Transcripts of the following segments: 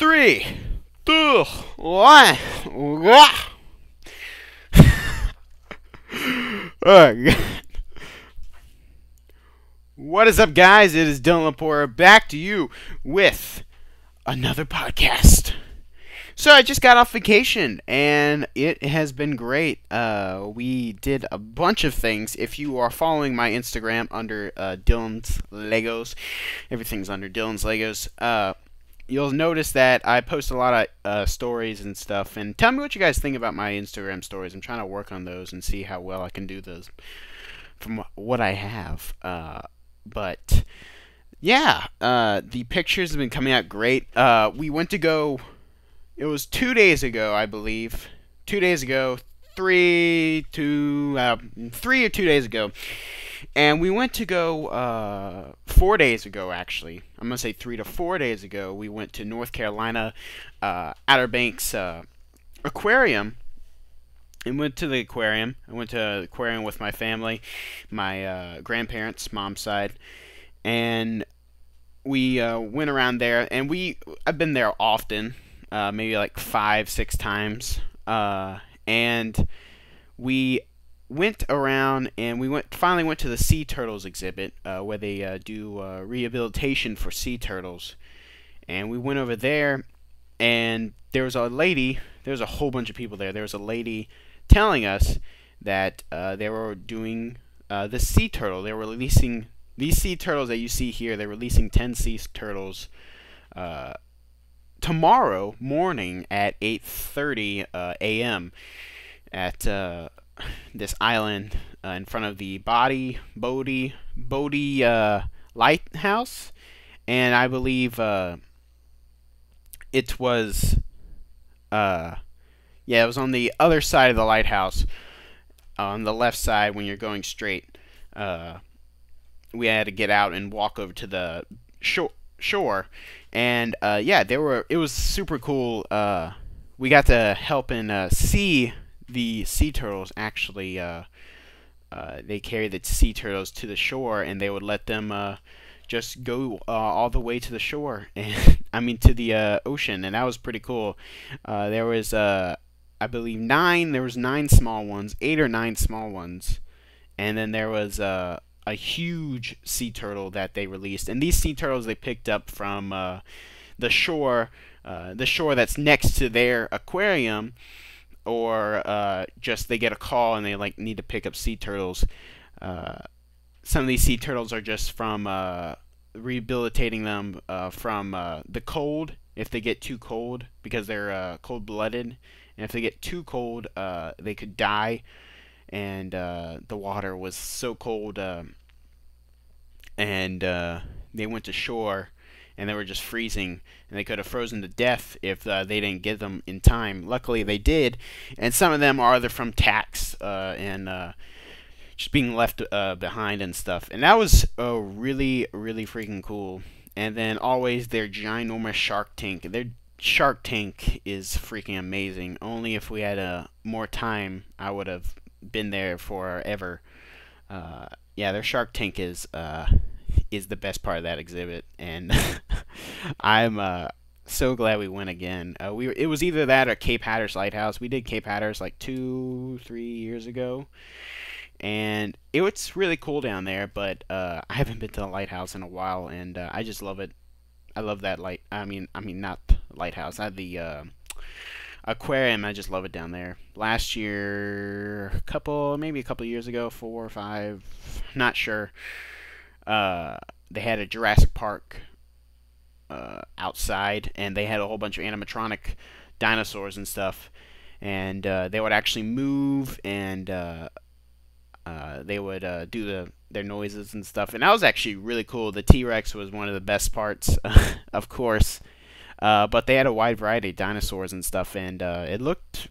Three, two, one. Oh, what is up, guys? It is Dylan Lepore back to you with another podcast. So I just got off vacation, and it has been great. We did a bunch of things. If you are following my Instagram under Dylan's Legos, everything's under Dylan's Legos. You'll notice that I post a lot of stories and stuff. And tell me what you guys think about my Instagram stories. I'm trying to work on those and see how well I can do those from what I have. But yeah, the pictures have been coming out great. We went to go. It was 2 days ago, I believe. 2 days ago, 3 or 2 days ago, and we went to go 4 days ago. Actually, I'm gonna say 3 to 4 days ago. We went to North Carolina, Outer Banks aquarium, and went to the aquarium. I went to the aquarium with my family, my grandparents, mom's side, and we went around there. And I've been there often. Maybe like 5-6 times, and we went around, and we finally went to the sea turtles exhibit, where they do rehabilitation for sea turtles. And we went over there, and there was a lady. There was a whole bunch of people there. There was a lady telling us that they were doing the sea turtle. They were releasing these sea turtles that you see here. They're releasing 10 sea turtles tomorrow morning at 8:30 a.m. at this island in front of the Bodie lighthouse. And I believe it was it was on the other side of the lighthouse, on the left side when you're going straight. We had to get out and walk over to the shore. And it was super cool. We got to help and see the sea turtles. Actually, they carried the sea turtles to the shore, and they would let them just go all the way to the shore, and I mean to the ocean, and that was pretty cool. There was I believe 9. There was 9 small ones, 8 or 9 small ones, and then there was a huge sea turtle that they released. And these sea turtles they picked up from the shore that's next to their aquarium, or just they get a call and they like need to pick up sea turtles. Some of these sea turtles are just from rehabilitating them from the cold, if they get too cold, because they're cold-blooded, and if they get too cold they could die. And the water was so cold, and they went to shore, and they were just freezing, and they could have frozen to death if they didn't get them in time. Luckily, they did, and some of them are either from tax and just being left behind and stuff. And that was really, really freaking cool. And then always their ginormous shark tank. Their shark tank is freaking amazing. Only if we had more time, I would have been there forever. Yeah, their shark tank is the best part of that exhibit, and I'm so glad we went again. It was either that or Cape Hatteras Lighthouse. We did Cape Hatteras like 2-3 years ago, and it's really cool down there. But I haven't been to the lighthouse in a while, and I just love it. I love that I mean not lighthouse. I had the aquarium. I just love it down there. Last year, maybe a couple years ago, 4 or 5, not sure. They had a Jurassic Park outside, and they had a whole bunch of animatronic dinosaurs and stuff. And they would actually move, and they would do their noises and stuff. And that was actually really cool. The T-Rex was one of the best parts, of course. But they had a wide variety of dinosaurs and stuff, and it looked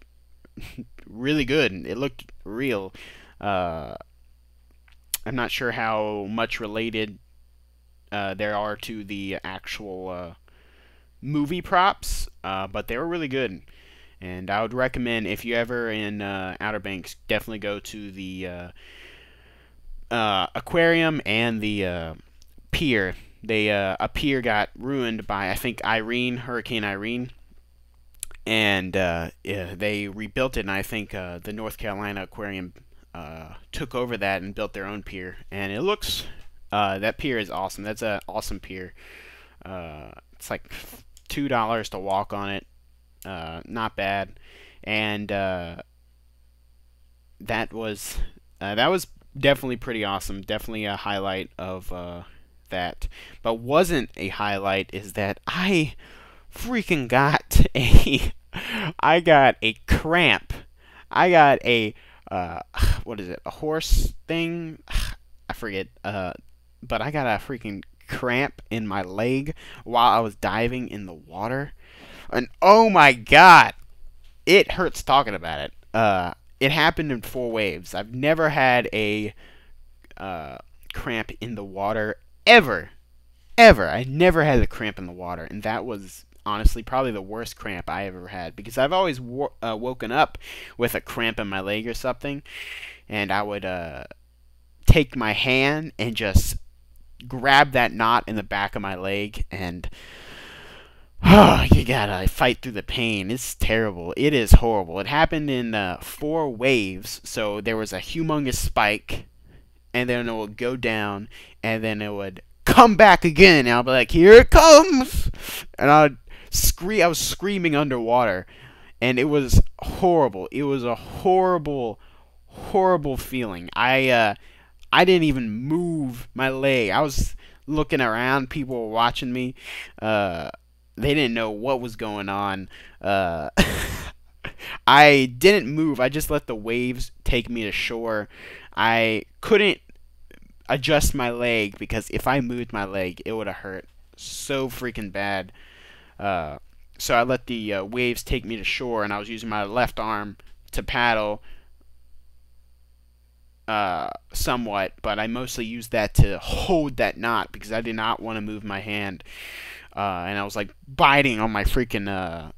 really good. It looked real. I'm not sure how much related there are to the actual movie props, but they were really good. And I would recommend, if you're ever in Outer Banks, definitely go to the aquarium and the pier. a pier got ruined by, I think, Hurricane Irene, and yeah, they rebuilt it. And I think the North Carolina Aquarium took over that and built their own pier, and it looks that pier is awesome. That's an awesome pier. It's like $2 to walk on it. Not bad, and that was definitely pretty awesome. Definitely a highlight of that. But wasn't a highlight is that I freaking got a I got a cramp. I got a what is it? A horse thing? I forget. But I got a freaking cramp in my leg while I was diving in the water. And oh my god, it hurts talking about it. It happened in 4 waves. I've never had a cramp in the water ever. I never had a cramp in the water, and that was honestly probably the worst cramp I ever had, because I've always woken up with a cramp in my leg or something, and I would take my hand and just grab that knot in the back of my leg, and you gotta fight through the pain. It's terrible. It is horrible. It happened in 4 waves, so there was a humongous spike, and then it would go down, and then it would come back again, and I'll be like, here it comes, and I was screaming underwater, and it was horrible. It was a horrible feeling. I didn't even move my leg. I was looking around. People were watching me. They didn't know what was going on. I didn't move. I just let the waves take me to shore. I couldn't adjust my leg, because if I moved my leg, it would have hurt so freaking bad. So I let the waves take me to shore, and I was using my left arm to paddle somewhat, but I mostly used that to hold that knot, because I did not want to move my hand. And I was like biting on my freaking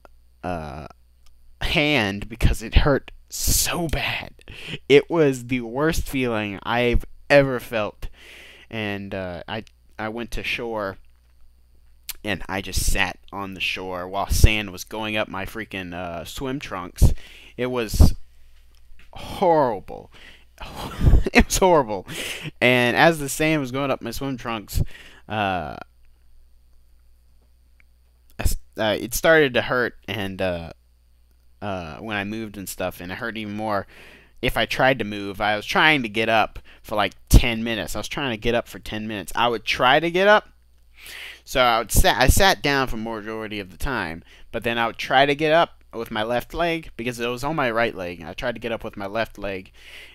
hand because it hurt so bad. It was the worst feeling I've ever felt. And I went to shore, and I just sat on the shore while sand was going up my freaking swim trunks. It was horrible. It was horrible. And as the sand was going up my swim trunks, it started to hurt, and when I moved and stuff, and it hurt even more if I tried to move. I was trying to get up for like 10 minutes. I was trying to get up for 10 minutes. I would try to get up, so I sat down for majority of the time, but then I would try to get up with my left leg, because it was on my right leg. I tried to get up with my left leg,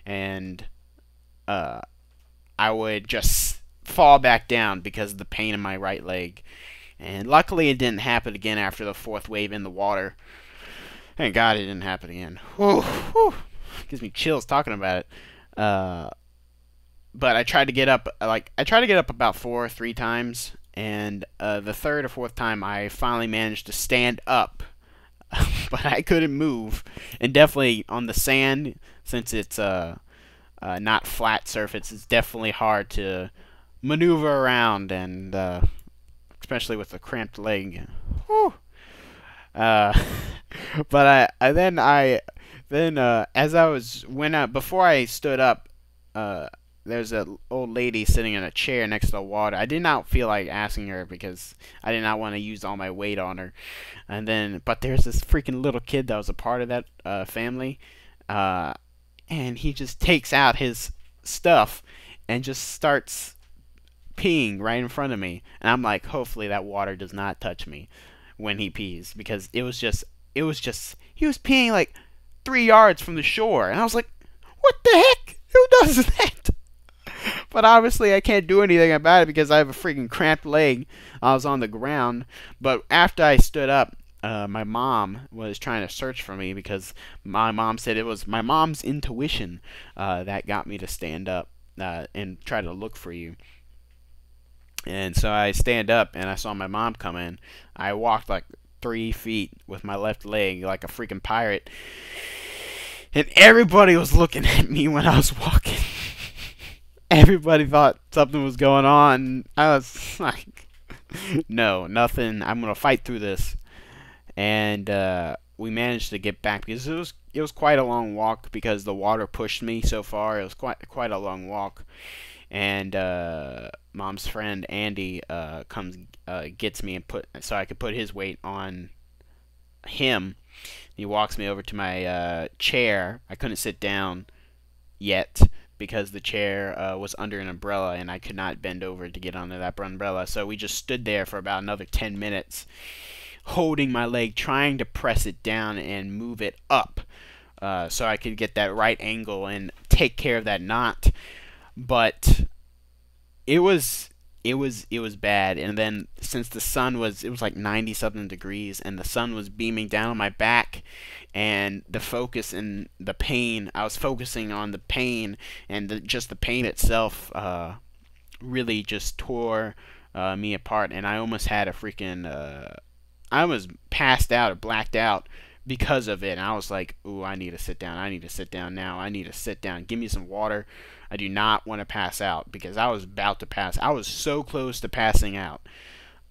and I would just fall back down because of the pain in my right leg. And luckily it didn't happen again after the 4th wave in the water. Thank God it didn't happen again. Whew, whew. Gives me chills talking about it. But I tried to get up, about 3 times, and the 3rd or 4th time I finally managed to stand up, but I couldn't move. And definitely on the sand, since it's not flat surface, it's definitely hard to maneuver around, and especially with a cramped leg. Whew. But before I stood up, there's an old lady sitting in a chair next to the water. I did not feel like asking her, because I did not want to use all my weight on her. But there's this freaking little kid that was a part of that family, and he just takes out his stuff and just starts peeing right in front of me, and I'm like, hopefully that water does not touch me when he pees, because he was peeing like 3 yards from the shore, and I was like, what the heck? Who does that? But obviously I can't do anything about it, because I have a freaking cramped leg. I was on the ground. But after I stood up, my mom was trying to search for me, because my mom said it was my mom's intuition that got me to stand up and try to look for you. And so I stand up, and I saw my mom come in. I walked like 3 feet with my left leg like a freaking pirate. And everybody was looking at me when I was walking. Everybody thought something was going on. I was like, No, nothing. I'm gonna fight through this. And we managed to get back because it was quite a long walk because the water pushed me so far. It was quite a long walk. And Mom's friend Andy comes gets me and so I could put his weight on him. He walks me over to my chair. I couldn't sit down yet because the chair was under an umbrella and I could not bend over to get under that umbrella. So we just stood there for about another 10 minutes holding my leg, trying to press it down and move it up so I could get that right angle and take care of that knot. But it was bad. And then since the sun it was like 90 something degrees and the sun was beaming down on my back, and the focus and the pain, I was focusing on the pain, and just the pain itself really just tore me apart, and I almost had a freaking I almost passed out or blacked out because of it. And I was like, ooh, I need to sit down. I need to sit down now. I need to sit down. Give me some water. I do not want to pass out because I was about to pass. I was so close to passing out.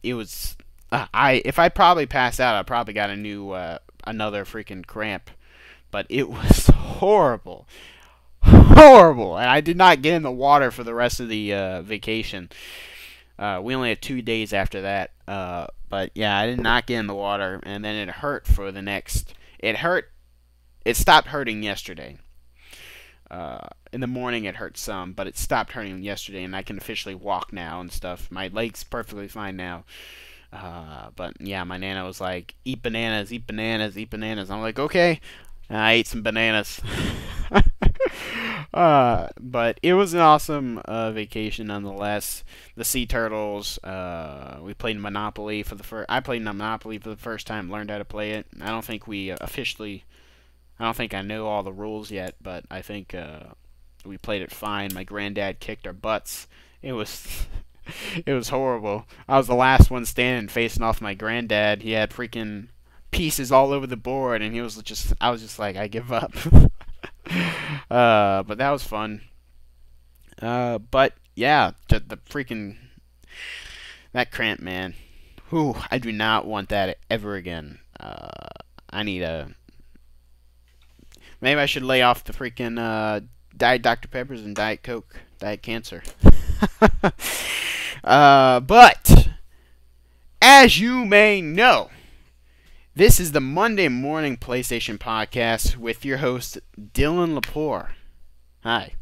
It was if I probably passed out, I probably got another freaking cramp. But it was horrible. Horrible. And I did not get in the water for the rest of the vacation. We only had 2 days after that. But yeah, I did not get in the water, and then it hurt for the next. It hurt. It stopped hurting yesterday. In the morning it hurt some, but it stopped hurting yesterday, and I can officially walk now and stuff. My leg's perfectly fine now. But yeah, my nana was like, "Eat bananas, eat bananas, eat bananas." I'm like, okay. And I ate some bananas. But it was an awesome vacation nonetheless. The sea turtles. We played Monopoly for the first. I played Monopoly for the first time. Learned how to play it. I don't think we officially. I don't think I know all the rules yet, but I think we played it fine. My granddad kicked our butts. It was. It was horrible. I was the last one standing facing off my granddad. He had freaking pieces all over the board, and I was just like, I give up. But that was fun. But yeah, the freaking that cramp, man. Whew, I do not want that ever again. I need maybe I should lay off the freaking Diet Dr. Peppers and Diet Coke, Diet Cancer. But as you may know, this is the Monday Morning PlayStation Podcast with your host, Dylan Lepore. Hi.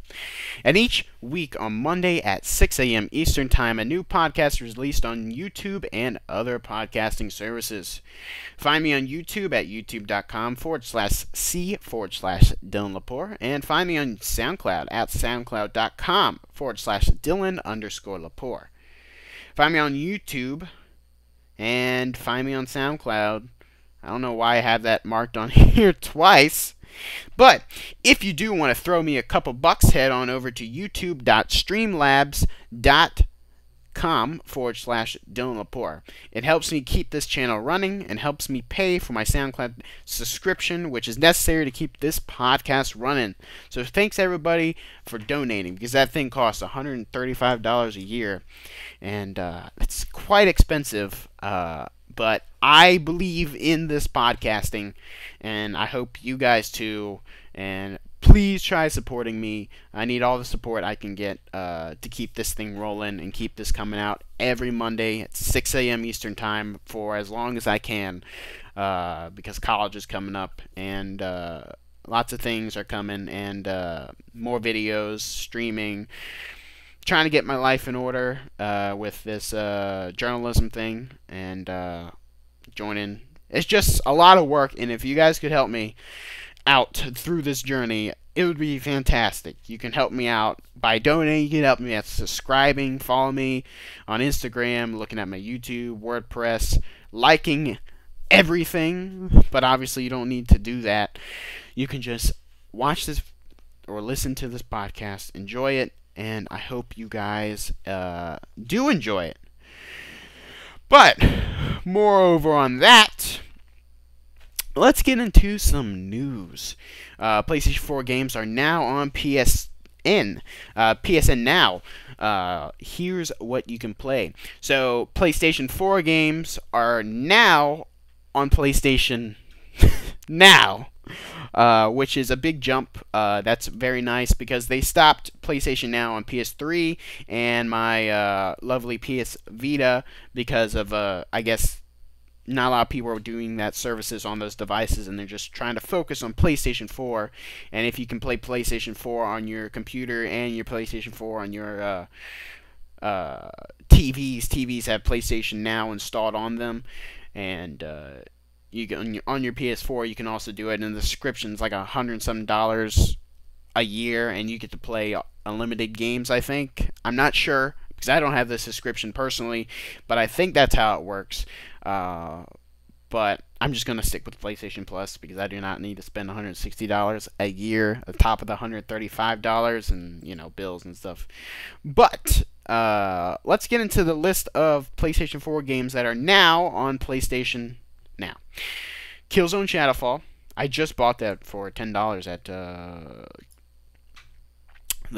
And each week on Monday at 6 a.m. Eastern Time, a new podcast is released on YouTube and other podcasting services. Find me on YouTube at youtube.com/C/Dylan Lepore, and find me on SoundCloud at soundcloud.com/Dylan_Lepore. Find me on YouTube and find me on SoundCloud. I don't know why I have that marked on here twice. But if you do want to throw me a couple bucks, head on over to youtube.streamlabs.com/Dylan Lepore. It helps me keep this channel running and helps me pay for my SoundCloud subscription, which is necessary to keep this podcast running. So thanks everybody for donating, because that thing costs $135 a year, and it's quite expensive. But I believe in this podcasting, and I hope you guys too. And please try supporting me. I need all the support I can get to keep this thing rolling and keep this coming out every Monday at 6 a.m. Eastern Time for as long as I can, because college is coming up, and lots of things are coming, and more videos, streaming. Trying to get my life in order with this journalism thing, and joining. It's just a lot of work, and if you guys could help me out through this journey, it would be fantastic. You can help me out by donating. You can help me at subscribing, follow me on Instagram, looking at my YouTube, WordPress, liking everything. But obviously you don't need to do that. You can just watch this or listen to this podcast, enjoy it, and I hope you guys do enjoy it. But moreover on that, let's get into some news. PlayStation 4 games are now on PS PSN Now. Here's what you can play. So PlayStation 4 games are now on PlayStation Now. Which is a big jump. That's very nice because they stopped PlayStation Now on PS3 and my lovely PS Vita because of, I guess, not a lot of people are doing that services on those devices, and they're just trying to focus on PlayStation 4. And if you can play PlayStation 4 on your computer and your PlayStation 4 on your TVs have PlayStation Now installed on them, and you can, on your PS4 you can also do it, and the subscription's like $100 a year, and you get to play unlimited games. I think, I'm not sure because I don't have the subscription personally, but I think that's how it works. But I'm just gonna stick with PlayStation Plus because I do not need to spend $160 a year on top of the $135 and, you know, bills and stuff. But let's get into the list of PlayStation 4 games that are now on PlayStation Now. Killzone Shadowfall. I just bought that for $10 at the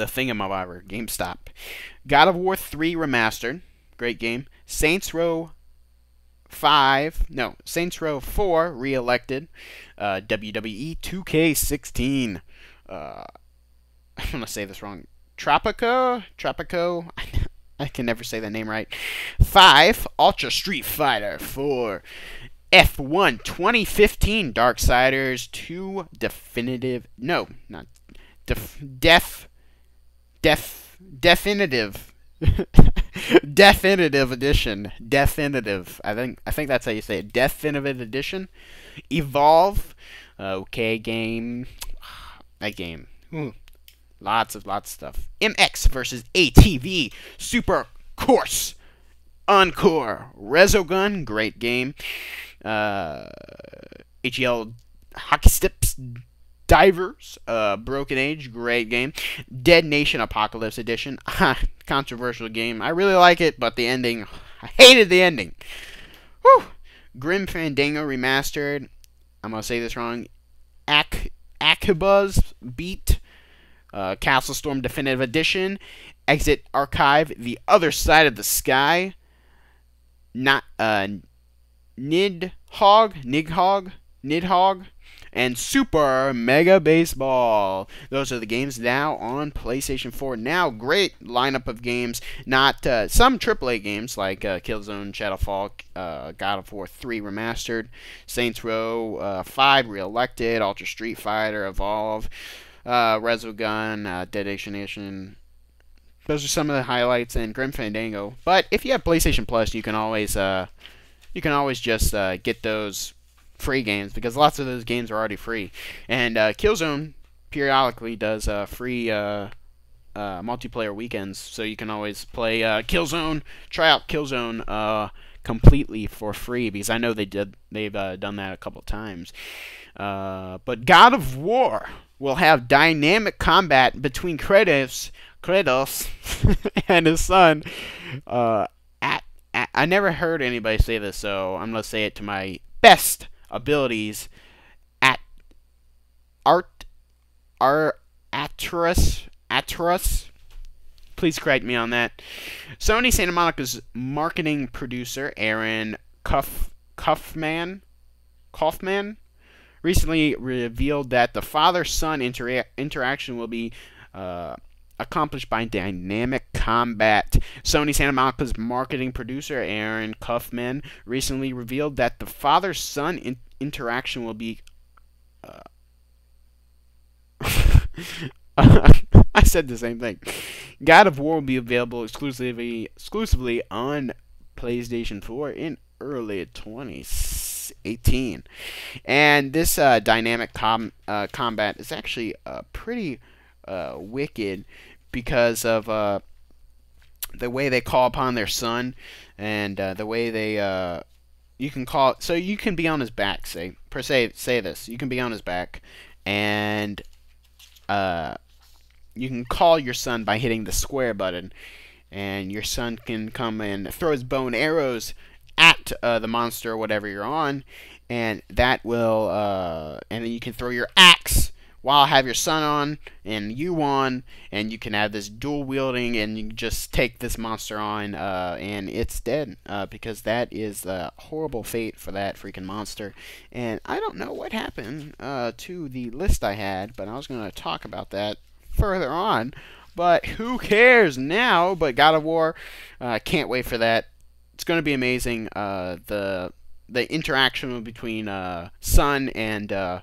Thingamabobber, GameStop. God of War 3 Remastered. Great game. Saints Row 4 Re-Elected. WWE 2K16. I'm going to say this wrong. Tropico? I can never say that name right. 5. Ultra Street Fighter 4. F1 2015 Darksiders 2 Definitive. No, not Definitive. Definitive Edition. Definitive. I think that's how you say it. Definitive Edition. Evolve. Okay, game. That game. Lots of stuff. MX versus ATV. Super Course. Encore. Resogun. Great game. HL Hockey Sticks Divers, Broken Age, great game. Dead Nation Apocalypse Edition, controversial game. I really like it, but the ending, I hated the ending. Whew. Grim Fandango Remastered, I'm going to say this wrong, Akibuz Beat, Castle Storm Definitive Edition, Exit Archive, The Other Side of the Sky, Nidhogg, and Super Mega Baseball. Those are the games now on PlayStation 4. Now, great lineup of games. Not some AAA games like Killzone, Shadowfall, God of War 3 Remastered, Saints Row 5 Re-Elected, Ultra Street Fighter, Evolve, Resogun, Dead Nation. Those are some of the highlights in Grim Fandango. But if you have PlayStation Plus, you can always just get those free games because lots of those games are already free. And Killzone periodically does free multiplayer weekends, so you can always play Killzone. Try out Killzone completely for free because I know they've done that a couple times. But God of War will have dynamic combat between Kratos and his son. I never heard anybody say this, so I'm gonna say it to my best abilities. Atreus. Please correct me on that. Sony Santa Monica's marketing producer Aaron Kaufman recently revealed that the father-son interaction will be accomplished by dynamic combat. Sony Santa Monica's marketing producer Aaron Kaufman recently revealed that the father-son interaction will be I said the same thing. God of War will be available exclusively on PlayStation 4 in early 2018. And this dynamic combat is actually pretty wicked because of the way they call upon their son, and the way they you can call, so you can be on his back, say this, you can be on his back, and you can call your son by hitting the square button, and your son can come and throw his bow and arrows at the monster or whatever you're on, and that will and then you can throw your axe while have your son on and you on, and you can have this dual wielding, and you can just take this monster on, and it's dead, because that is a horrible fate for that freaking monster. And I don't know what happened to the list I had, but I was going to talk about that further on. But who cares now? But God of War, can't wait for that. It's going to be amazing. The interaction between son and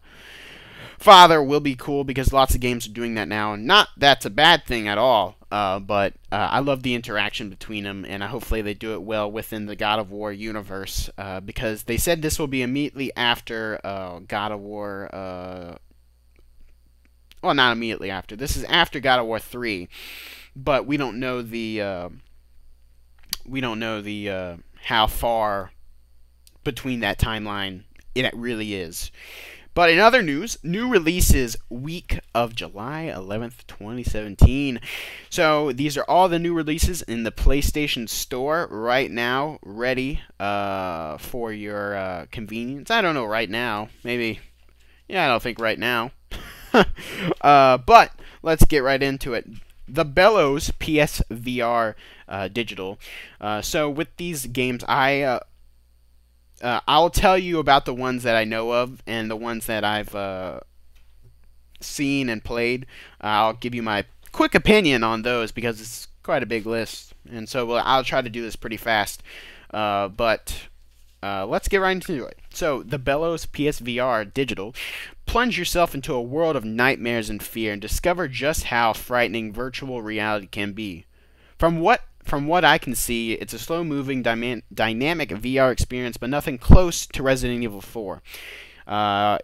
father will be cool, because lots of games are doing that now, and not that's a bad thing at all. But I love the interaction between them, and hopefully they do it well within the God of War universe, because they said this will be immediately after God of War. Well, not immediately after. This is after God of War 3, but we don't know the how far between that timeline it really is. But in other news, new releases week of July 11th, 2017. So these are all the new releases in the PlayStation Store right now, ready for your convenience. I don't know right now. Maybe, yeah, I don't think right now. But let's get right into it. The Bellows PSVR digital. So with these games, I'll tell you about the ones that I know of and the ones that I've seen and played. I'll give you my quick opinion on those, because it's quite a big list, and so I'll try to do this pretty fast. But let's get right into it. So, the Bellows PSVR digital. Plunge yourself into a world of nightmares and fear, and discover just how frightening virtual reality can be. From what I can see, it's a slow-moving, dynamic VR experience, but nothing close to Resident Evil 4.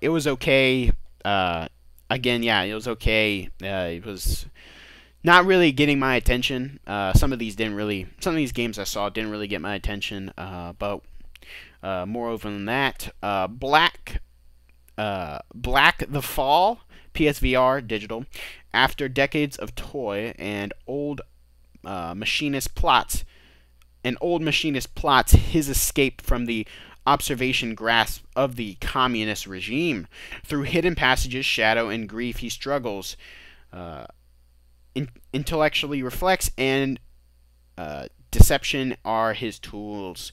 It was okay. Again, yeah, it was okay. It was not really getting my attention. Some of these games I saw didn't really get my attention. But moreover than that, Black the Fall PSVR digital. After decades of toy and old machinist plots his escape from the observation grasp of the communist regime. Through hidden passages, shadow, and grief, he struggles, intellectually reflects, and deception are his tools.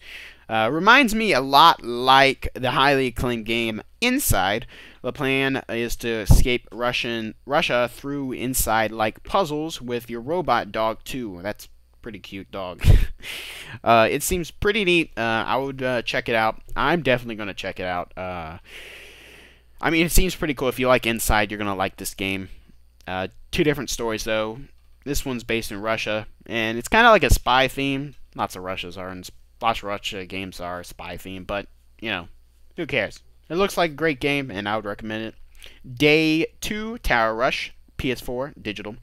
Reminds me a lot like the highly acclaimed game Inside. The plan is to escape Russia through Inside-like puzzles with your robot dog too. That's a pretty cute dog. It seems pretty neat. I would check it out. I'm definitely going to check it out. I mean, it seems pretty cool. If you like Inside, you're going to like this game. Two different stories, though. This one's based in Russia, and it's kind of like a spy theme. Lots of Russia games are spy theme, but, you know, who cares? It looks like a great game, and I would recommend it. Day 2 Tower Rush PS4 digital.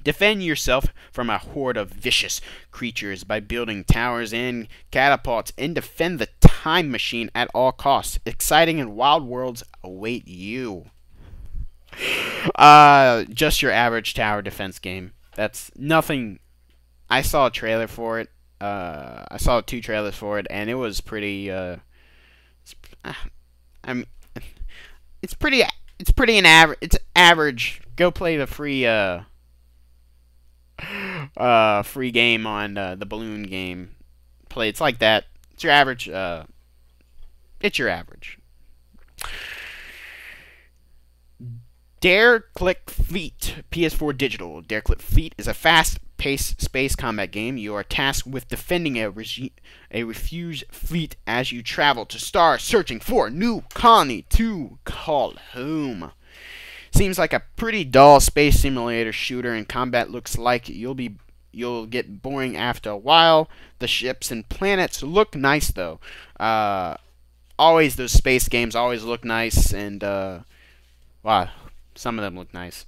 Defend yourself from a horde of vicious creatures by building towers and catapults, and defend the time machine at all costs. Exciting and wild worlds await you. Just your average tower defense game. That's nothing. I saw a trailer for it. I saw 2 trailers for it, and it was pretty. It's pretty It's average. Go play the free game on the balloon game. It's like that. It's your average. It's your average. Dare Click Fleet PS4 digital. Dare Click Fleet is a fast-paced space combat game. You are tasked with defending a refuge fleet as you travel to stars, searching for a new colony to call home. Seems like a pretty dull space simulator shooter, and combat looks like you'll get boring after a while. The ships and planets look nice though. Always those space games always look nice, and wow. Some of them look nice.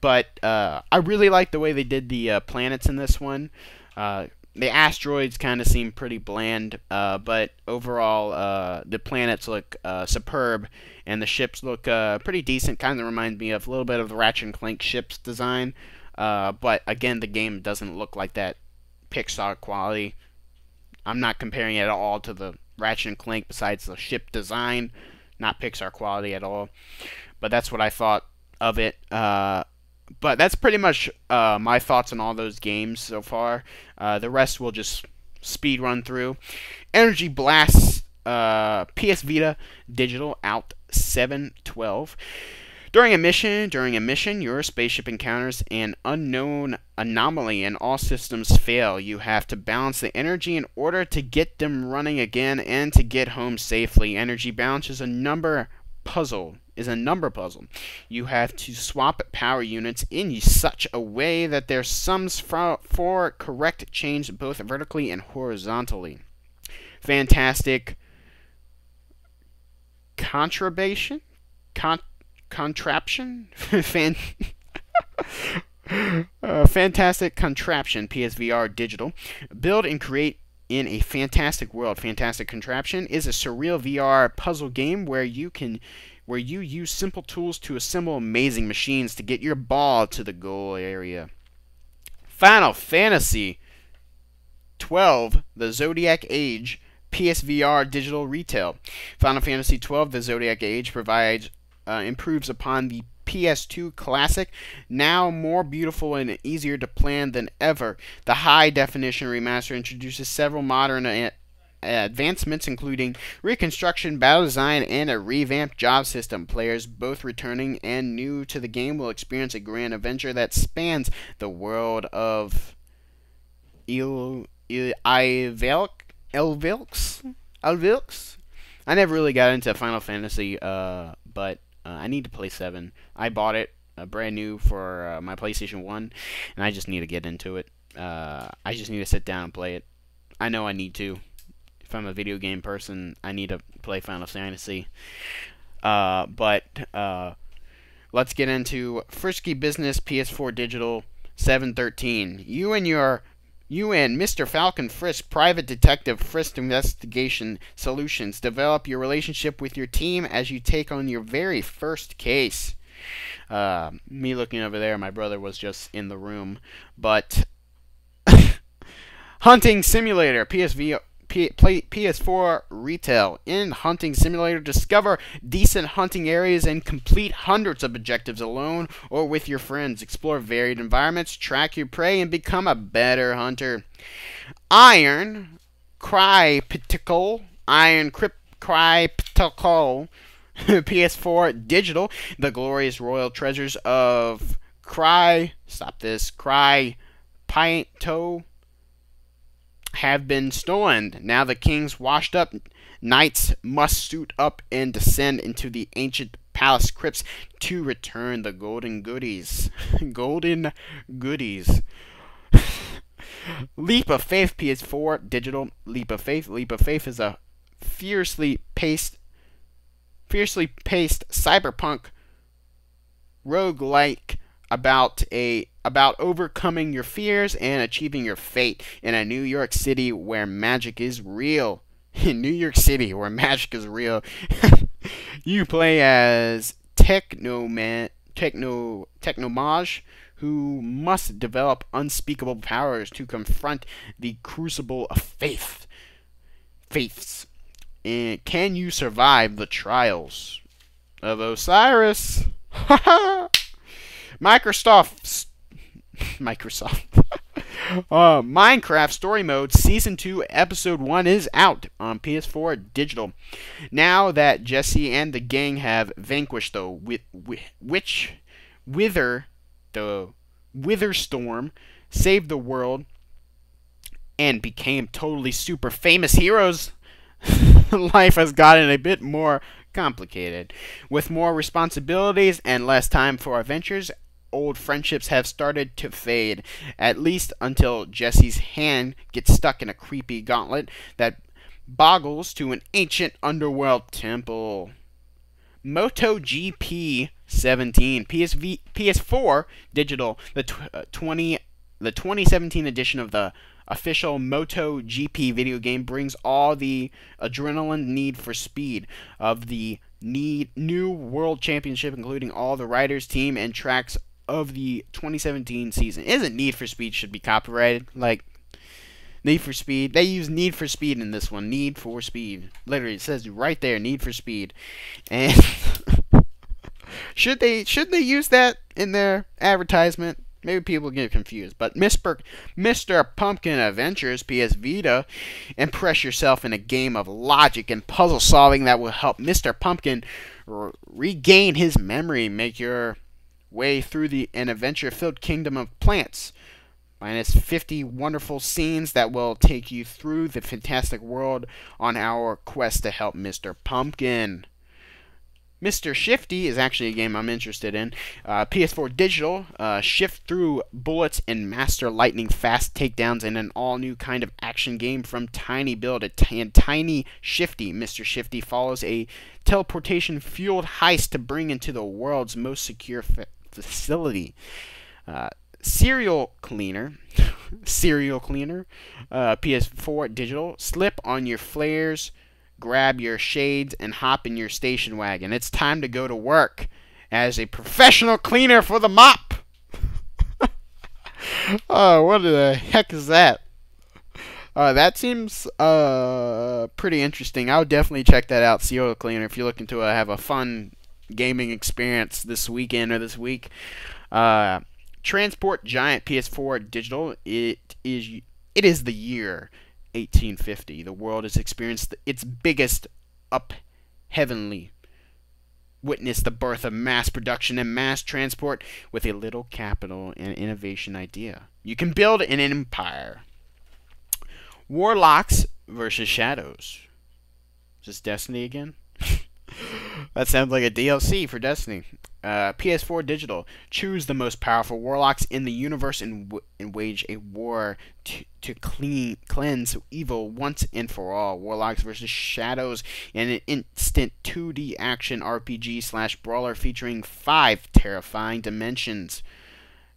But I really like the way they did the planets in this one. The asteroids kind of seem pretty bland, but overall the planets look superb, and the ships look pretty decent. Kind of remind me of a little bit of the Ratchet and Clank ships design. But again, the game doesn't look like that Pixar quality. I'm not comparing it at all to the Ratchet and Clank besides the ship design. Not Pixar quality at all. But that's what I thought. of it. But that's pretty much my thoughts on all those games so far. The rest we'll just speed run through. Energy Blast, PS Vita digital, out 7/12. During a mission, your spaceship encounters an unknown anomaly and all systems fail. You have to balance the energy in order to get them running again and to get home safely. Energy balance is a number puzzle. You have to swap power units in such a way that their sums for correct change both vertically and horizontally. Fantastic contraption? Fantastic Contraption, PSVR digital. Build and create in a fantastic world. Fantastic Contraption is a surreal VR puzzle game where you use simple tools to assemble amazing machines to get your ball to the goal area. Final Fantasy 12, The Zodiac Age, PSVR digital retail. Final Fantasy 12, The Zodiac Age improves upon the PS2 classic, now more beautiful and easier to plan than ever. The high-definition remaster introduces several modern advancements, including reconstruction, battle design, and a revamped job system. Players, both returning and new to the game, will experience a grand adventure that spans the world of Elvilks. I never really got into Final Fantasy, but I need to play 7. I bought it brand new for my PlayStation 1, and I just need to get into it. I just need to sit down and play it. I know I need to. If I'm a video game person, I need to play Final Fantasy. But let's get into Frisky Business PS4 Digital 7/13. You and Mr. Falcon Frisk, Private Detective Frisk Investigation Solutions, develop your relationship with your team as you take on your very first case. Me looking over there, my brother was just in the room. But Hunting Simulator, PS4 retail. In Hunting Simulator, discover decent hunting areas and complete hundreds of objectives alone or with your friends. Explore varied environments, track your prey, and become a better hunter. Iron Cryptical PS4 digital. The glorious royal treasures of Crypto have been stolen. Now the king's washed up knights must suit up and descend into the ancient palace crypts to return the golden goodies. Golden goodies. Leap of Faith PS4 digital. Leap of Faith. Leap of Faith is a fiercely paced cyberpunk roguelike about overcoming your fears and achieving your fate in a New York City where magic is real. In New York City where magic is real. You play as Technomage, who must develop unspeakable powers to confront the crucible of faiths. And can you survive the trials of Osiris? Minecraft Story Mode Season 2 Episode 1 is out on PS4 digital. Now that Jesse and the gang have vanquished the Witherstorm, saved the world, and became totally super famous heroes, life has gotten a bit more complicated. With more responsibilities and less time for adventures, old friendships have started to fade, at least until Jesse's hand gets stuck in a creepy gauntlet that boggles to an ancient underworld temple. MotoGP 17 PS4 digital. The 2017 edition of the official MotoGP video game brings all the adrenaline need for speed of the new World Championship, including all the riders, team, and tracks of the 2017 season. Isn't Need for Speed should be copyrighted? Like, Need for Speed. They use Need for Speed in this one. Need for Speed. Literally, it says right there, Need for Speed. And Should they use that in their advertisement? Maybe people get confused. But Mr. Pumpkin Adventures PS Vita, impress yourself in a game of logic and puzzle solving that will help Mr. Pumpkin regain his memory. Make your way through an adventure-filled kingdom of plants. Minus 50 wonderful scenes that will take you through the fantastic world on our quest to help Mr. Pumpkin. Mr. Shifty is actually a game I'm interested in. PS4 Digital, shift through bullets and master lightning fast takedowns in an all-new kind of action game from Tiny Build and Tiny Shifty. Mr. Shifty follows a teleportation-fueled heist to bring into the world's most secure facility. Cereal Cleaner, PS4 Digital, slip on your flares, grab your shades, and hop in your station wagon. It's time to go to work as a professional cleaner for the mop. Oh, what the heck is that? That seems pretty interesting. I would definitely check that out, Cereal Cleaner, if you're looking to have a fun gaming experience this weekend or this week. Transport Giant PS4 Digital. It is the year 1850. The world has experienced its biggest heavenly. Witness the birth of mass production and mass transport with a little capital and innovation idea. You can build an empire. Warlocks versus Shadows. Is this Destiny again? That sounds like a DLC for Destiny. PS4 Digital. Choose the most powerful warlocks in the universe and wage a war to cleanse evil once and for all. Warlocks vs. Shadows, an instant 2D action RPG / brawler featuring 5 terrifying dimensions.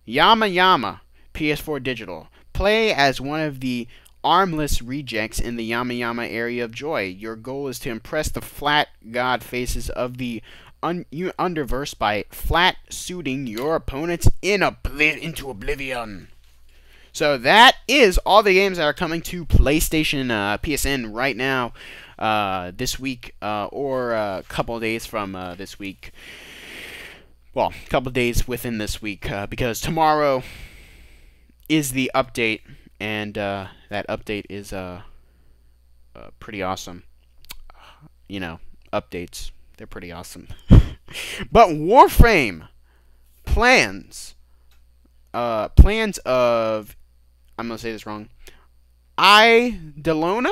Yama Yama. PS4 Digital. Play as one of the armless rejects in the Yama Yama area of joy. Your goal is to impress the flat god faces of the Underverse by flat suiting your opponents into oblivion. So that is all the games that are coming to PlayStation PSN right now, this week, or a couple of days from this week. Well, a couple of days within this week, because tomorrow is the update, and that update is pretty awesome. You know, updates, they're pretty awesome. But Warframe plans of, I'm gonna say this wrong, Eidolon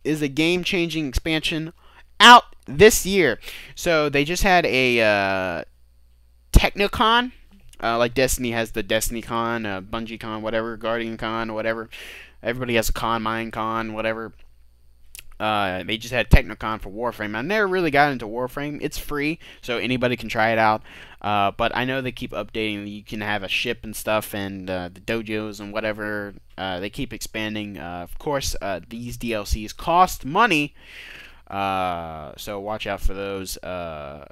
is a game-changing expansion out this year. So they just had a TechnoCon, like Destiny has the DestinyCon, BungieCon, whatever, GuardianCon, whatever. Everybody has a con, Minecon, whatever. They just had TechnoCon for Warframe. I never really got into Warframe. It's free, so anybody can try it out. But I know they keep updating. You can have a ship and stuff, and the dojos and whatever. They keep expanding. Of course, these DLCs cost money, so watch out for those.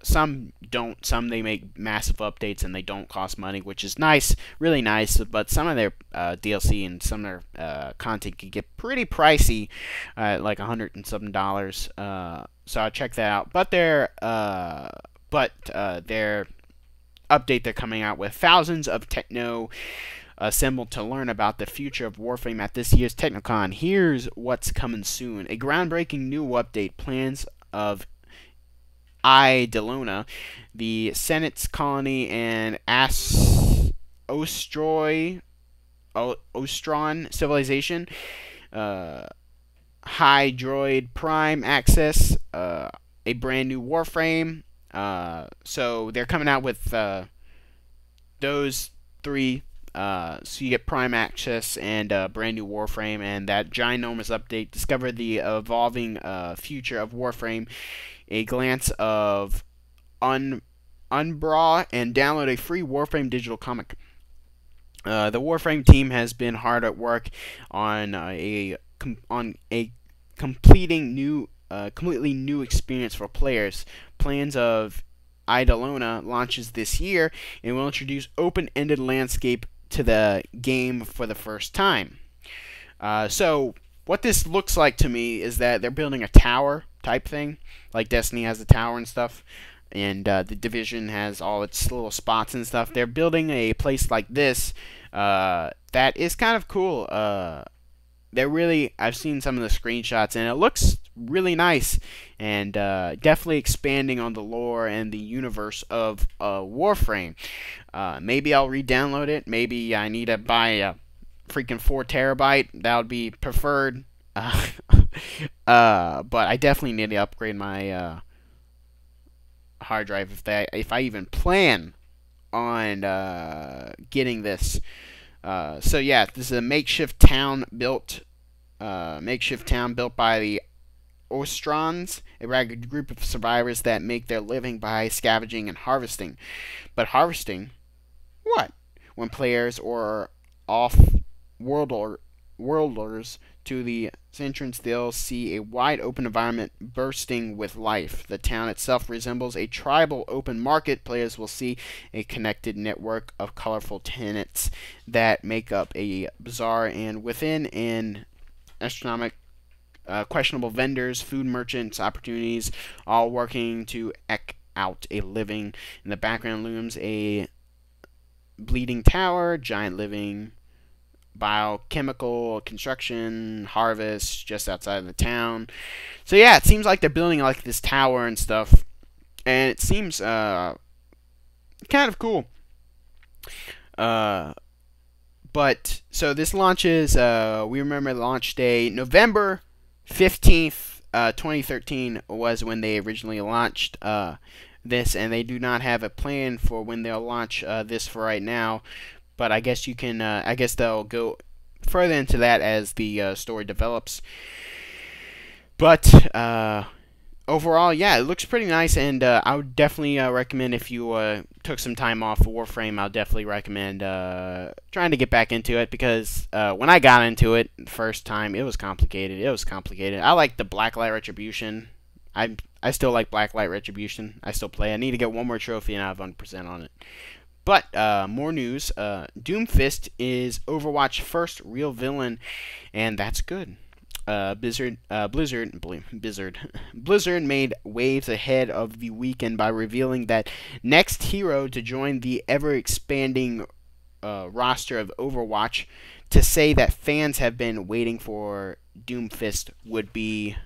Some don't. Some they make massive updates and they don't cost money, which is nice, really nice. But some of their DLC and some of their content can get pretty pricey, like $100 and something. So I'll check that out. But their update they're coming out with, thousands of techno assembled to learn about the future of Warframe at this year's TechnoCon. Here's what's coming soon. A groundbreaking new update, plans of Eidolon, the Senate's colony, and Ostron civilization, Hydroid Prime access, a brand new Warframe. So they're coming out with those 3. So you get Prime Access and brand new Warframe, and that ginormous update. Discover the evolving future of Warframe, a glance of Umbra, and download a free Warframe digital comic. The Warframe team has been hard at work on a completely new experience for players. Plans of Eidolon launches this year and will introduce open-ended landscape to the game for the first time. So what this looks like to me is that they're building a tower type thing, like Destiny has a tower and stuff. and the division has all its little spots and stuff. They're building a place like this that is kind of cool. I've seen some of the screenshots, and it looks really nice, and definitely expanding on the lore and the universe of Warframe. Maybe I'll re-download it. Maybe I need to buy a freaking 4 terabyte. That would be preferred. But I definitely need to upgrade my hard drive if I even plan on getting this. So yeah, this is a makeshift town built by the Ostrons, a ragged group of survivors that make their living by scavenging and harvesting. But harvesting what? When players or off-worlders to the entrance, they'll see a wide open environment bursting with life. The town itself resembles a tribal open market. Players will see a connected network of colorful tenants that make up a bazaar, and within an astronomical questionable vendors, food merchants, opportunities, all working to eke out a living. In the background looms a bleeding tower, giant living biochemical construction harvest just outside of the town. So yeah, it seems like they're building like this tower and stuff, and it seems kind of cool. But so this launches. We remember the launch day, November 15th, 2013 was when they originally launched this, and they do not have a plan for when they'll launch this for right now. But I guess you can. I guess they'll go further into that as the story develops. But overall, yeah, it looks pretty nice, and I would definitely recommend if you took some time off Warframe. I'll definitely recommend trying to get back into it, because when I got into it the first time, it was complicated. I like the Blacklight Retribution. I still like Blacklight Retribution. I still play. I need to get one more trophy, and I have 100% on it. But more news. Doomfist is Overwatch's first real villain, and that's good. Blizzard made waves ahead of the weekend by revealing that next hero to join the ever-expanding roster of Overwatch. To say that fans have been waiting for Doomfist would be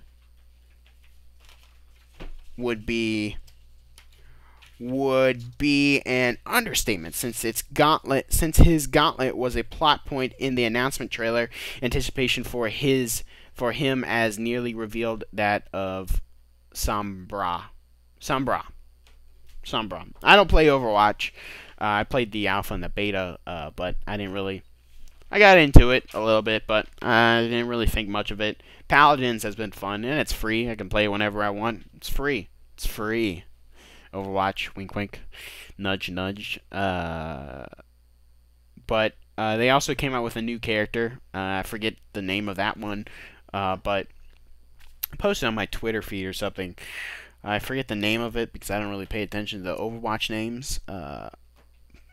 an understatement, since his gauntlet was a plot point in the announcement trailer. Anticipation for him as nearly revealed that of Sombra. I don't play Overwatch. I played the alpha and the beta, but I didn't really. I got into it a little bit, but I didn't really think much of it. Paladins has been fun, and it's free. I can play it whenever I want. It's free. Overwatch, wink wink, nudge nudge. But they also came out with a new character. I forget the name of that one, but I posted on my Twitter feed or something. I forget the name of it because I don't really pay attention to the Overwatch names.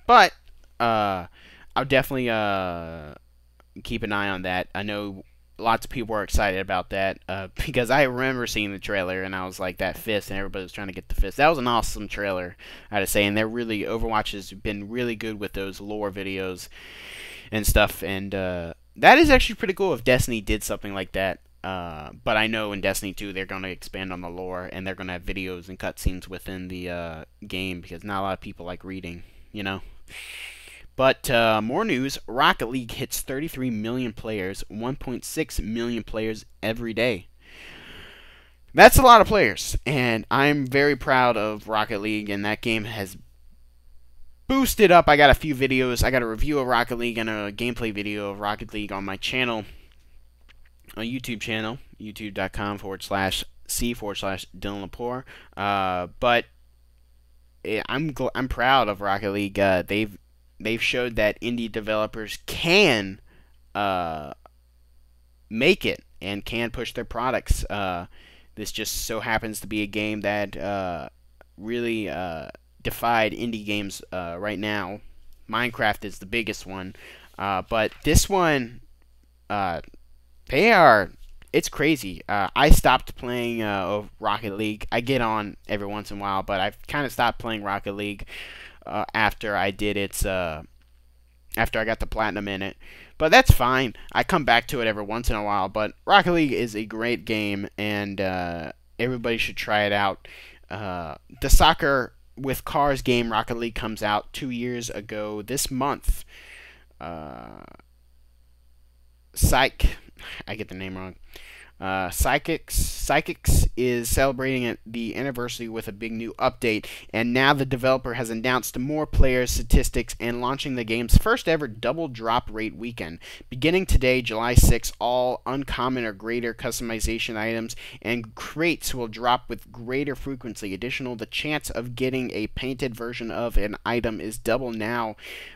But I'll definitely keep an eye on that. I know lots of people are excited about that because I remember seeing the trailer and I was like, that fist, and everybody was trying to get the fist. That was an awesome trailer, I had to say, and Overwatch has been really good with those lore videos and stuff, and that is actually pretty cool if Destiny did something like that. But I know in Destiny 2 they're going to expand on the lore, and they're going to have videos and cutscenes within the game, because not a lot of people like reading, you know. But more news, Rocket League hits 33 million players, 1.6 million players every day. That's a lot of players, and I'm very proud of Rocket League, and that game has boosted up. I got a few videos. I got a review of Rocket League and a gameplay video of Rocket League on my channel, a YouTube channel, youtube.com/c/Dylan Lepore. But I'm proud of Rocket League. They've showed that indie developers can make it and can push their products. This just so happens to be a game that really defied indie games right now. Minecraft is the biggest one, but this one, they are it's crazy. I stopped playing Rocket League. I get on every once in a while, but I've kind of stopped playing Rocket League after I did its after I got the platinum in it. But that's fine. I come back to it every once in a while. But Rocket League is a great game, and everybody should try it out. The soccer with cars game Rocket League comes out 2 years ago this month. Psych, I get the name wrong. Psychics is celebrating the anniversary with a big new update, and now the developer has announced more player statistics and launching the game's first ever double drop rate weekend. Beginning today, July 6, all uncommon or greater customization items and crates will drop with greater frequency. Additional, the chance of getting a painted version of an item is double now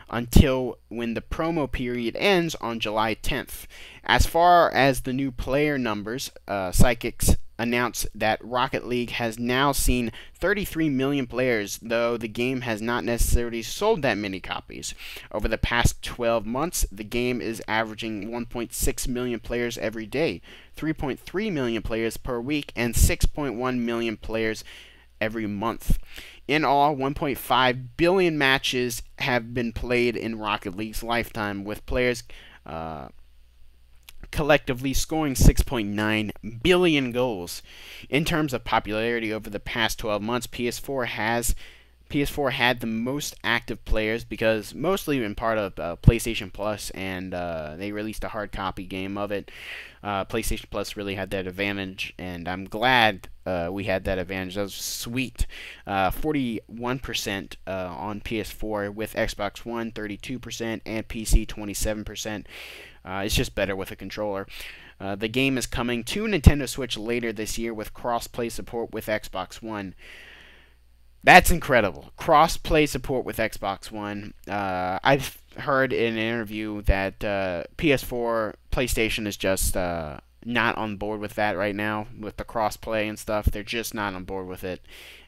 until when the promo period ends on July 10th. As far as the new player numbers, Psychics announced that Rocket League has now seen 33 million players, though the game has not necessarily sold that many copies. Over the past 12 months, the game is averaging 1.6 million players every day, 3.3 million players per week, and 6.1 million players every month. In all, 1.5 billion matches have been played in Rocket League's lifetime, with players collectively scoring 6.9 billion goals. In terms of popularity over the past 12 months, PS4 had the most active players because mostly in part of PlayStation Plus, and they released a hard copy game of it. PlayStation Plus really had that advantage, and I'm glad we had that advantage. That was sweet. 41% on PS4 with Xbox One, 32%, and PC 27%. It's just better with a controller. The game is coming to Nintendo Switch later this year with cross-play support with Xbox One. That's incredible. Cross-play support with Xbox One. I've heard in an interview that PS4, PlayStation is just not on board with that right now, with the cross-play and stuff. They're just not on board with it.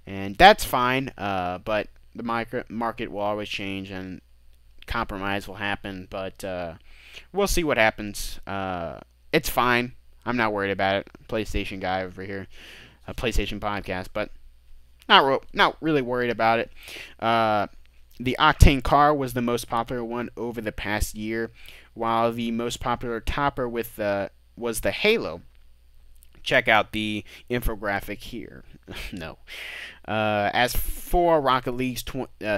And that's fine, but the market will always change and compromise will happen, but we'll see what happens. It's fine. I'm not worried about it. PlayStation guy over here. A PlayStation podcast, but not really worried about it. The Octane car was the most popular one over the past year, while the most popular topper was the Halo. Check out the infographic here. No. As for Rocket League's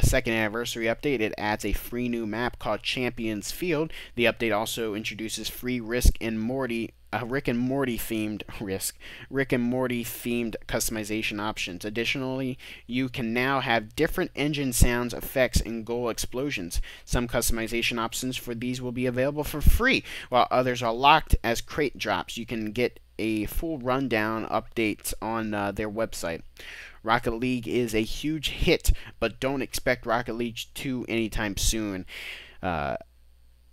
second anniversary update, it adds a free new map called Champions Field. The update also introduces free Rick and Morty themed customization options. Additionally, you can now have different engine sounds, effects, and goal explosions. Some customization options for these will be available for free, while others are locked as crate drops. You can get a full rundown updates on their website. Rocket League is a huge hit, but don't expect Rocket League 2 anytime soon.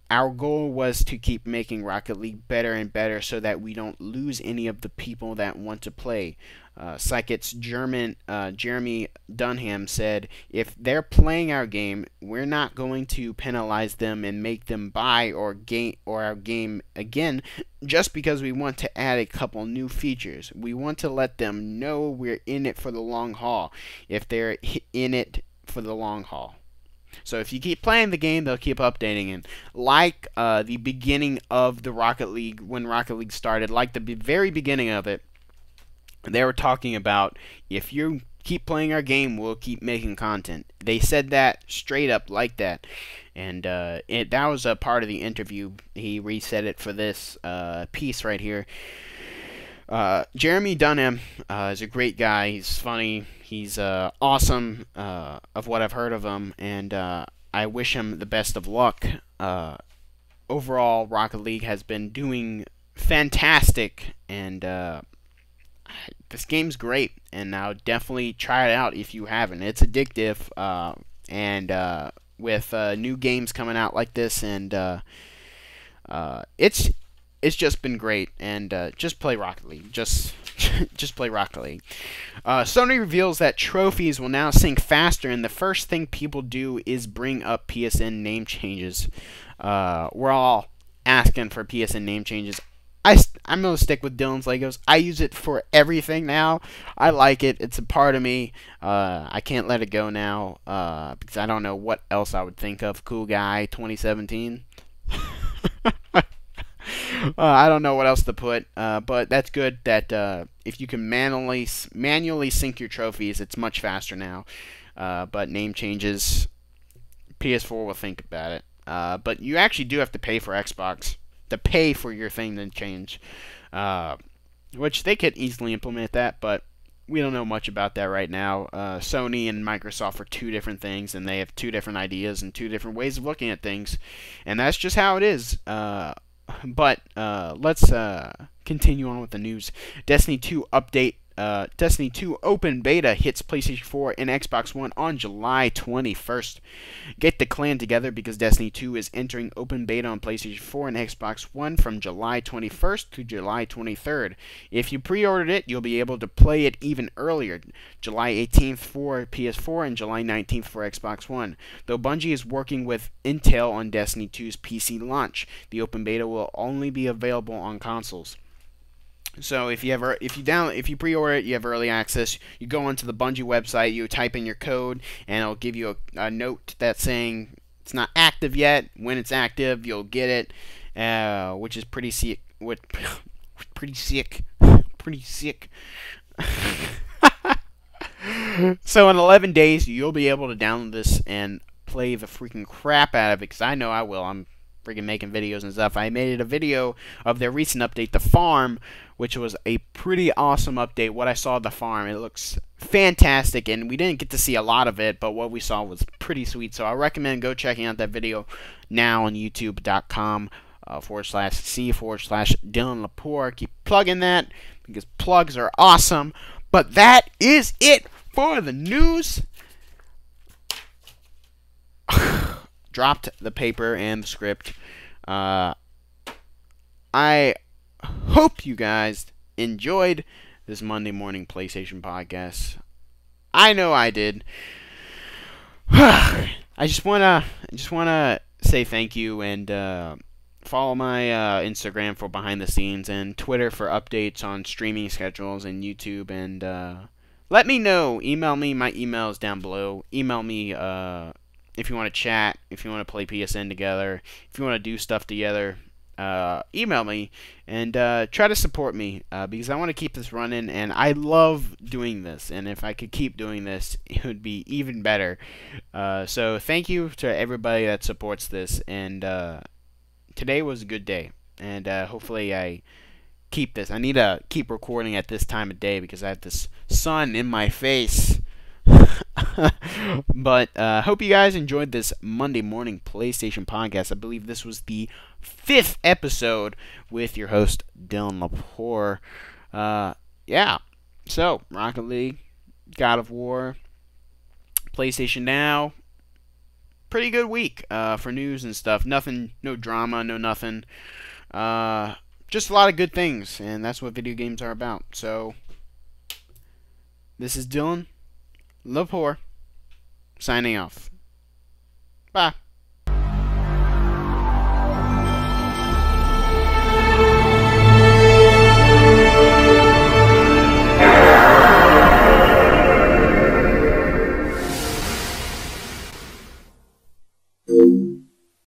Our goal was to keep making Rocket League better and better so that we don't lose any of the people that want to play. Psychic's Jeremy Dunham said, "If they're playing our game, we're not going to penalize them and make them buy our game again just because we want to add a couple new features. We want to let them know we're in it for the long haul, if they're in it for the long haul." So if you keep playing the game, they'll keep updating it. Like the beginning of the Rocket League, when Rocket League started, like the very beginning of it, they were talking about, if you keep playing our game, we'll keep making content. They said that straight up like that. And that was a part of the interview. He reset it for this piece right here. Jeremy Dunham is a great guy. He's funny. He's awesome of what I've heard of him. And I wish him the best of luck. Overall, Rocket League has been doing fantastic. And this game's great, and I'll definitely try it out if you haven't. It's addictive, and with new games coming out like this, and it's just been great. And just play Rocket League. Just play Rocket League. Sony reveals that trophies will now sync faster, and the first thing people do is bring up PSN name changes. We're all asking for PSN name changes. I'm gonna stick with Dylan's Legos. I use it for everything now. I like it. It's a part of me. I can't let it go now because I don't know what else I would think of. Cool guy 2017. I don't know what else to put, but that's good that if you can manually sync your trophies, it's much faster now. But name changes, PS4 will think about it. But you actually do have to pay for Xbox to pay for your thing to change, which they could easily implement that, but we don't know much about that right now. Sony and Microsoft are two different things, and they have two different ideas and two different ways of looking at things, and that's just how it is. But let's continue on with the news. Destiny 2 update. Destiny 2 open beta hits PlayStation 4 and Xbox One on July 21st. Get the clan together because Destiny 2 is entering open beta on PlayStation 4 and Xbox One from July 21st to July 23rd. If you pre-ordered it, you'll be able to play it even earlier, July 18th for PS4 and July 19th for Xbox One. Though Bungie is working with Intel on Destiny 2's PC launch, the open beta will only be available on consoles. So if you pre-order it, you have early access. You go onto the Bungie website, you type in your code, and it'll give you a note that's saying it's not active yet. When it's active, you'll get it, which is pretty sick. Pretty sick. Pretty sick. So in 11 days, you'll be able to download this and play the freaking crap out of it. Because I know I will. I'm freaking making videos and stuff. I made a video of their recent update, The Farm, which was a pretty awesome update. What I saw of The Farm, it looks fantastic, and we didn't get to see a lot of it, but what we saw was pretty sweet. So I recommend go checking out that video now on youtube.com /C/Dylan Lepore. Keep plugging that because plugs are awesome. But that is it for the news. Dropped the paper and the script. I hope you guys enjoyed this Monday morning PlayStation podcast. I know I did. I just wanna say thank you and follow my Instagram for behind the scenes and Twitter for updates on streaming schedules and YouTube, and let me know. Email me. My email is down below. Email me if you want to chat, if you want to play PSN together, if you want to do stuff together. Email me and try to support me because I want to keep this running, and I love doing this, and if I could keep doing this, it would be even better. So thank you to everybody that supports this, and today was a good day, and hopefully I keep this. I need to keep recording at this time of day because I have this sun in my face. But hope you guys enjoyed this Monday morning PlayStation podcast. I believe this was the 5th episode with your host Dylan Lepore. Yeah, so Rocket League, God of War, PlayStation Now. Pretty good week for news and stuff. Nothing, no drama, no nothing. Just a lot of good things, and that's what video games are about. So this is Dylan Lepore signing off. Bye.